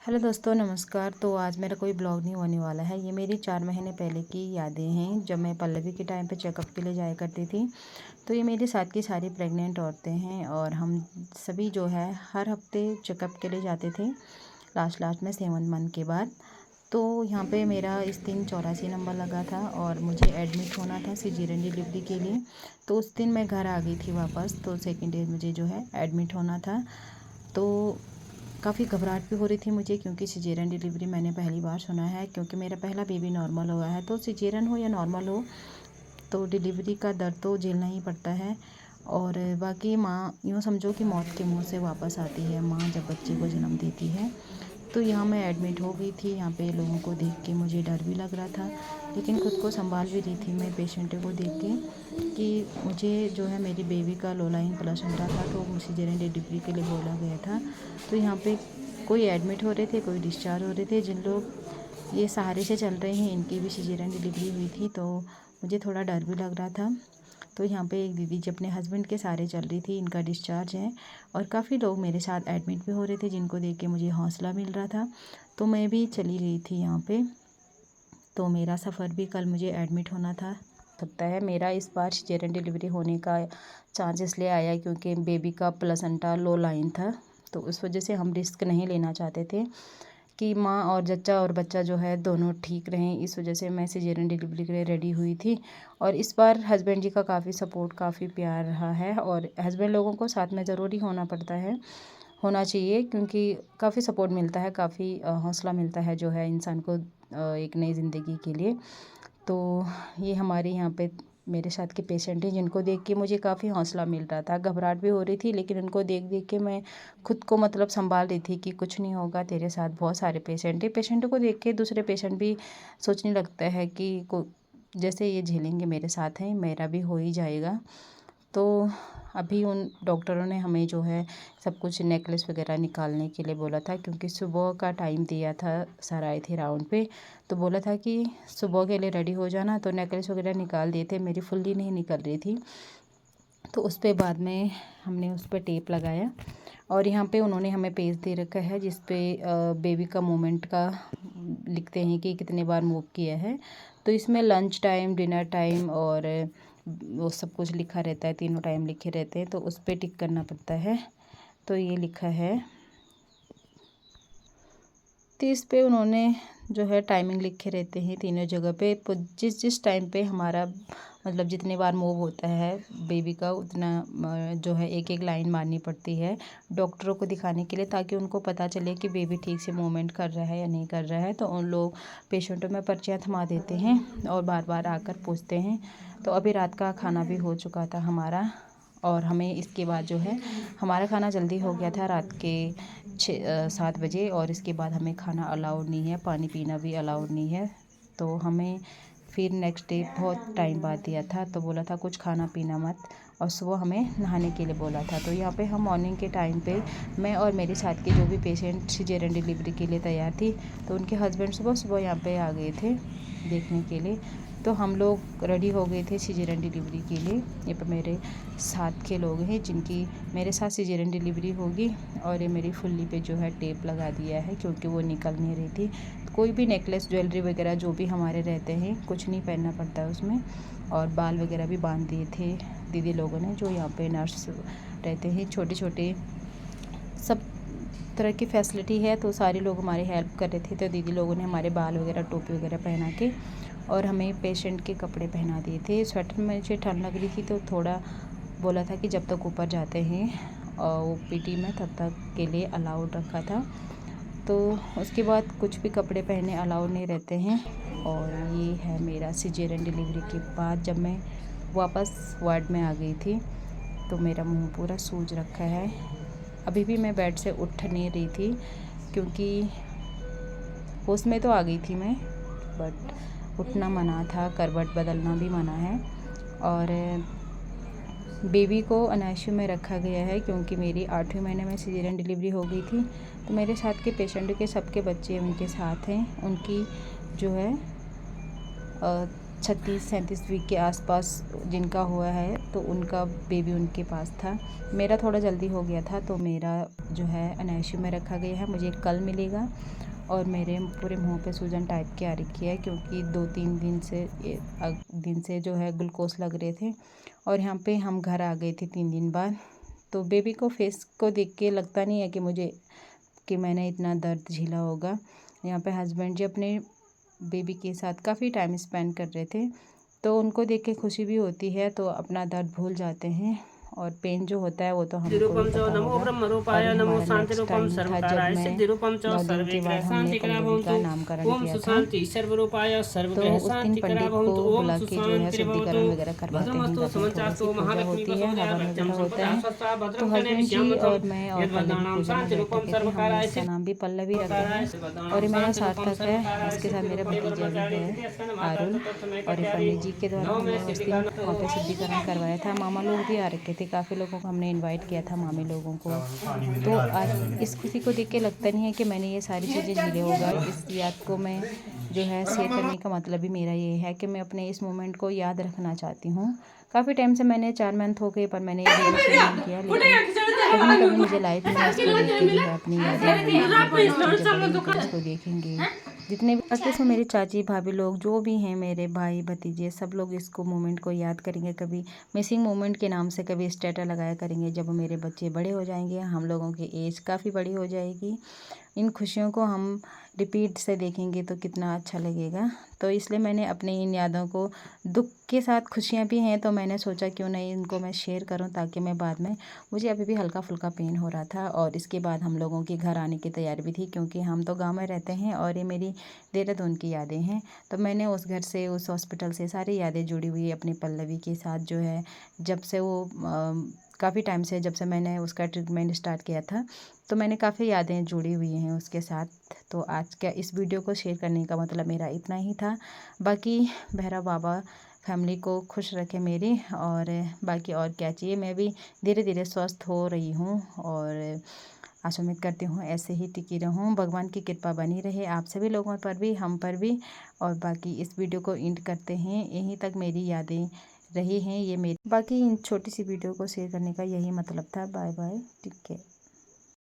Hello दोस्तों, नमस्कार। तो आज मेरा कोई ब्लॉग नहीं होने वाला है। ये मेरी 4 महीने पहले की यादें हैं, जब मैं पल्लवी के टाइम पे चेकअप के लिए जाया करती थी। तो ये मेरे साथ की सारी प्रेग्नेंट औरतें हैं और हम सभी जो है हर हफ्ते चेकअप के लिए जाते थे, लास्ट में 7 मंथ के बाद। तो यहाँ पे मेरा इस दिन 84 नंबर लगा था और मुझे एडमिट होना था सिजेरियन डिलीवरी के लिए। तो उस दिन मैं घर आ गई थी वापस। तो सेकेंड डे मुझे जो है एडमिट होना था। तो काफ़ी घबराहट भी हो रही थी मुझे, क्योंकि सिजेरियन डिलीवरी मैंने पहली बार सुना है, क्योंकि मेरा पहला बेबी नॉर्मल हुआ है। तो सिजेरियन हो या नॉर्मल हो, तो डिलीवरी का दर्द तो झेलना ही पड़ता है। और बाकी माँ, यूँ समझो कि मौत के मुंह से वापस आती है माँ जब बच्चे को जन्म देती है। तो यहाँ मैं एडमिट हो गई थी। यहाँ पे लोगों को देख के मुझे डर भी लग रहा था, लेकिन खुद को संभाल भी रही थी मैं पेशेंट को देख के, कि मुझे जो है मेरी बेबी का लो लाइन प्लासेंटा था, तो सिजेरियन डिलीवरी के लिए बोला गया था। तो यहाँ पे कोई एडमिट हो रहे थे, कोई डिस्चार्ज हो रहे थे। जिन लोग ये सहारे से चल रहे हैं, इनकी भी सिजेरियन डिलीवरी हुई थी, तो मुझे थोड़ा डर भी लग रहा था। तो यहाँ पे एक दीदी जो अपने हस्बैंड के सहारे चल रही थी, इनका डिस्चार्ज है। और काफ़ी लोग मेरे साथ एडमिट भी हो रहे थे, जिनको देख के मुझे हौसला मिल रहा था। तो मैं भी चली गई थी यहाँ पे। तो मेरा सफ़र भी कल मुझे एडमिट होना था। सकता है मेरा इस बार सिजेरियन डिलीवरी होने का चांस इसलिए आया क्योंकि बेबी का प्लेसेंटा लो लाइन था। तो उस वजह से हम रिस्क नहीं लेना चाहते थे कि माँ और जच्चा और बच्चा जो है दोनों ठीक रहें। इस वजह से मैं सिजेरियन डिलीवरी के लिए रेडी हुई थी। और इस बार हस्बैंड जी का काफ़ी सपोर्ट, काफ़ी प्यार रहा है। और हस्बैंड लोगों को साथ में ज़रूरी होना चाहिए, क्योंकि काफ़ी सपोर्ट मिलता है, काफ़ी हौसला मिलता है जो है इंसान को एक नई ज़िंदगी के लिए। तो ये हमारे यहाँ पे मेरे साथ के पेशेंट हैं, जिनको देख के मुझे काफ़ी हौसला मिल रहा था। घबराहट भी हो रही थी, लेकिन उनको देख देख के मैं खुद को संभाल रही थी कि कुछ नहीं होगा, तेरे साथ बहुत सारे पेशेंट हैं। पेशेंटों को देख के दूसरे पेशेंट भी सोचने लगता है कि जैसे ये झेलेंगे मेरे साथ हैं, मेरा भी हो ही जाएगा। तो अभी उन डॉक्टरों ने हमें जो है सब कुछ नेकलेस वगैरह निकालने के लिए बोला था, क्योंकि सुबह का टाइम दिया था। सर आए थे राउंड पे, तो बोला था कि सुबह के लिए रेडी हो जाना। तो नेकलेस वगैरह निकाल दिए थे, मेरी फुल्ली नहीं निकल रही थी। तो उस पे बाद में हमने उस पर टेप लगाया। और यहाँ पे उन्होंने हमें पेज दे रखा है, जिस पे बेबी का मूवमेंट का लिखते हैं कि कितने बार मूव किया है। तो इसमें लंच टाइम, डिनर टाइम और वो सब कुछ लिखा रहता है, तीनों टाइम लिखे रहते हैं। तो उस पर टिक करना पड़ता है। तो ये लिखा है। तो इस पे उन्होंने जो है टाइमिंग लिखे रहते हैं तीनों जगह पे। जिस टाइम पे हमारा जितने बार मूव होता है बेबी का, उतना जो है एक एक लाइन मारनी पड़ती है डॉक्टरों को दिखाने के लिए, ताकि उनको पता चले कि बेबी ठीक से मूवमेंट कर रहा है या नहीं कर रहा है। तो उन लोग पेशेंटों में पर्चियाँ थमा देते हैं और बार बार आकर पूछते हैं। तो अभी रात का खाना भी हो चुका था हमारा, और हमें इसके बाद जो है हमारा खाना जल्दी हो गया था, रात के 7 बजे। और इसके बाद हमें खाना अलाउड नहीं है, पानी पीना भी अलाउड नहीं है। तो हमें फिर नेक्स्ट डे बहुत टाइम बाद दिया था, तो बोला था कुछ खाना पीना मत, और सुबह हमें नहाने के लिए बोला था। तो यहाँ पे हम मॉर्निंग के टाइम पे, मैं और मेरे साथ के जो भी पेशेंट सिजेरियन डिलीवरी के लिए तैयार थी, तो उनके हस्बैंड सुबह सुबह यहाँ पे आ गए थे देखने के लिए। तो हम लोग रेडी हो गए थे सिजेरियन डिलीवरी के लिए। ये पर मेरे साथ के लोग हैं जिनकी मेरे साथ सिजेरियन डिलीवरी होगी। और ये मेरी फुल्ली पे जो है टेप लगा दिया है, क्योंकि वो निकल नहीं रही थी। कोई भी नेकलेस, ज्वेलरी वगैरह जो भी हमारे रहते हैं, कुछ नहीं पहनना पड़ता है उसमें। और बाल वगैरह भी बांध दिए थे दीदी लोगों ने, जो यहाँ पे नर्स रहते हैं। छोटे छोटे सब तरह की फैसिलिटी है, तो सारे लोग हमारी हेल्प कर रहे थे। तो दीदी लोगों ने हमारे बाल वगैरह, टोपी वगैरह पहना के और हमें पेशेंट के कपड़े पहना दिए थे। स्वेटर में मुझे ठंड लग रही थी, तो थोड़ा बोला था कि जब तक ऊपर जाते हैं ओपीडी में, तब तक के लिए अलाउड रखा था। तो उसके बाद कुछ भी कपड़े पहने अलाउड नहीं रहते हैं। और ये है मेरा सिजेरियन डिलीवरी के बाद जब मैं वापस वार्ड में आ गई थी। तो मेरा मुंह पूरा सूज रखा है। अभी भी मैं बेड से उठ नहीं रही थी, क्योंकि होश में तो आ गई थी मैं, बट उठना मना था, करवट बदलना भी मना है। और बेबी को अनआईसीयू में रखा गया है, क्योंकि मेरी 8वें महीने में सिजेरियन डिलीवरी हो गई थी। तो मेरे साथ के पेशेंट के सबके बच्चे उनके साथ हैं। उनकी जो है 36-37 वीक के आसपास जिनका हुआ है तो उनका बेबी उनके पास था। मेरा थोड़ा जल्दी हो गया था तो मेरा जो है NICU में रखा गया है। मुझे कल मिलेगा और मेरे पूरे मुंह पे सूजन टाइप की आ रखी है क्योंकि 2-3 दिन से जो है ग्लूकोज लग रहे थे और यहाँ पे हम घर आ गए थे 3 दिन बाद। तो बेबी को फेस को देख के लगता नहीं है कि मैंने इतना दर्द झेला होगा। यहाँ पे हस्बैंड जी अपने बेबी के साथ काफ़ी टाइम स्पेंड कर रहे थे तो उनको देख के खुशी भी होती है, तो अपना दर्द भूल जाते हैं और पेन जो होता है वो तो हमको भी पता होगा। और ये हमारा नेक्स्ट टाइम था जब मैं 9 दिन के बाद हमने पल्लवी का नामकरण किया था। तो उस दिन पंडित को बुला के जो है शुद्धिकरण वगैरह करवाते हैं, घर में थोड़ी सी पूजा होती है, हवन वगैरह होता है। तो हस्बैंड जी और मैं और पल्लवी पूजा में बैठ चुके थे। हमने इसका नाम भी पल्लवी रखा है और ये मेरा सार्थक है। इसके साथ मेरा भतीजा भी है आरुल। और ये पंडित जी के द्वारा हमने उस दिन वहाँ पे शुद्धिकरण करवाया था। मामा लोग भी आ रखे थे, काफ़ी लोगों को हमने इनवाइट किया था, मामी लोगों को। तो आज इस खुशी को देख के लगता नहीं है कि मैंने ये सारी चीज़ें झेले होगा। इस याद को मैं जो है शेयर करने का मतलब भी मेरा ये है कि मैं अपने इस मोमेंट को याद रखना चाहती हूँ। काफ़ी टाइम से मैंने 4 मंथ हो गए पर मैंने ये वीडियो शेयर नहीं किया, लेकिन कभी ना कभी मुझे लाइफ में इसको देख के जो है अपनी यादें इसको देखेंगे। जितने भी आते सो मेरे चाची भाभी लोग जो भी हैं, मेरे भाई भतीजे, सब लोग इसको मोमेंट को याद करेंगे। कभी मिसिंग मोमेंट के नाम से कभी स्टेटस लगाया करेंगे। जब मेरे बच्चे बड़े हो जाएंगे, हम लोगों की एज काफ़ी बड़ी हो जाएगी, इन खुशियों को हम रिपीट से देखेंगे तो कितना अच्छा लगेगा। तो इसलिए मैंने अपनी इन यादों को, दुख के साथ खुशियाँ भी हैं, तो मैंने सोचा क्यों नहीं इनको मैं शेयर करूं, ताकि मैं बाद में, मुझे अभी भी हल्का फुल्का पेन हो रहा था और इसके बाद हम लोगों के घर आने की तैयारी भी थी क्योंकि हम तो गांव में रहते हैं और ये मेरी देहरादून की यादें हैं। तो मैंने उस घर से, उस हॉस्पिटल से सारी यादें जुड़ी हुई है अपनी पल्लवी के साथ जो है, जब से वो काफ़ी टाइम से, जब से मैंने उसका ट्रीटमेंट स्टार्ट किया था, तो मैंने काफ़ी यादें जुड़ी हुई हैं उसके साथ। तो आज का इस वीडियो को शेयर करने का मतलब मेरा इतना ही था। बाकी भैरव बाबा फैमिली को खुश रखे मेरी, और बाकी और क्या चाहिए। मैं भी धीरे धीरे स्वस्थ हो रही हूँ और आशा उम्मीद करती हूँ ऐसे ही टिकी रहूँ। भगवान की कृपा बनी रहे आप सभी लोगों पर भी, हम पर भी। और बाकी इस वीडियो को एंड करते हैं। यहीं तक मेरी यादें रही हैं ये मेरी। बाकी इन छोटी सी वीडियो को शेयर करने का यही मतलब था। Bye bye, take care.